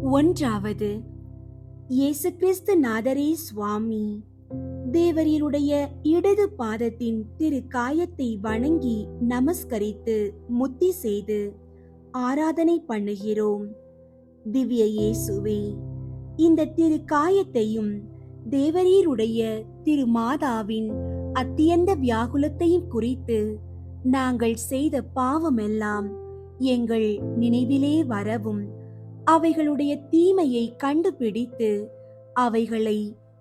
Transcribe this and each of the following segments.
ஒன்றாவது, இயேசு கிறிஸ்து நாதரே சுவாமி, தேவரீருடைய இடது பாதத்தின் திரு காயத்தை வணங்கி நமஸ்கரித்து முத்தி செய்து ஆராதனை பண்ணுகிறோம். திவ்ய இயேசுவே, இந்த திரு காயத்தையும் தேவரீருடைய திரு மாதாவின் அத்தியந்த வியாகுலத்தையும் குறித்து நாங்கள் செய்த பாவமெல்லாம் எங்கள் நினைவிலே வரவும், அவைகளுடைய தீமையை கண்டுபிடித்து அவைகளை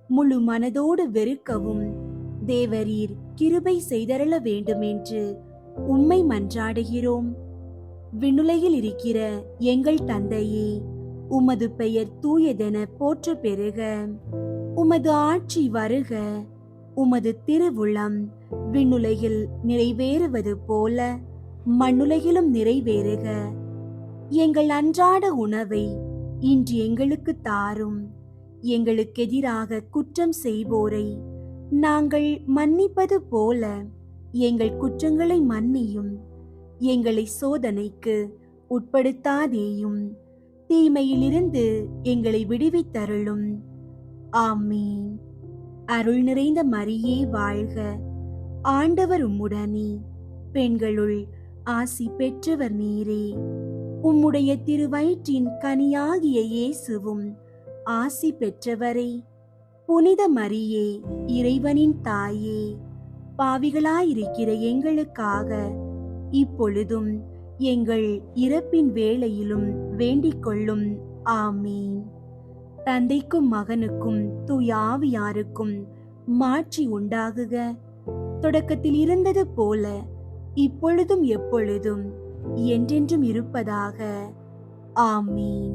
முழு மனதோடு வெறுக்கவும் தேவரீர் கிருபை செய்தருள வேண்டுமென்று உம்மை மன்றாடுகிறோம். விண்ணுலகில் இருக்கிற எங்கள் தந்தையே, உமது பெயர் தூயதென போற்ற பெறுக. உமது ஆட்சி வருக. உமது திருவுளம் விண்ணுலகில் நிறைவேறுவது போல மண்ணுலகிலும் நிறைவேறுக. எங்கள் அன்றாட உணவை இன்று எங்களுக்கு தாரும். எங்களுக்கு எதிராக குற்றம் செய்வோரை நாங்கள் மன்னிப்பது போல எங்கள் குற்றங்களை மன்னியும். எங்களை சோதனைக்கு உட்படுத்தாதேயும், தீமையிலிருந்து எங்களை விடுவித்தருளும். ஆமீன். அருள் நிறைந்த மரியே வாழ்க. ஆண்டவர் உம்முடனே, பெண்களுள் ஆசி பெற்றவர் நீரே. உம்முடைய திருவயிற்றின் கனியாகிய இயேசுவும் ஆசி பெற்றவரே. புனித மரியே, இறைவனின் தாயே, பாவிகளாயிருக்கிற எங்களுக்காக இப்பொழுதும் எங்கள் இறப்பின் வேளையிலும் வேண்டிக் கொள்ளும். ஆமீன். தந்தைக்கும் மகனுக்கும் தூய ஆவியாருக்கும் மாட்சி உண்டாகுக. தொடக்கத்தில் இருந்தது போல இப்பொழுதும் எப்பொழுதும் என்றென்றும் இருப்பதாக. ஆமீன்.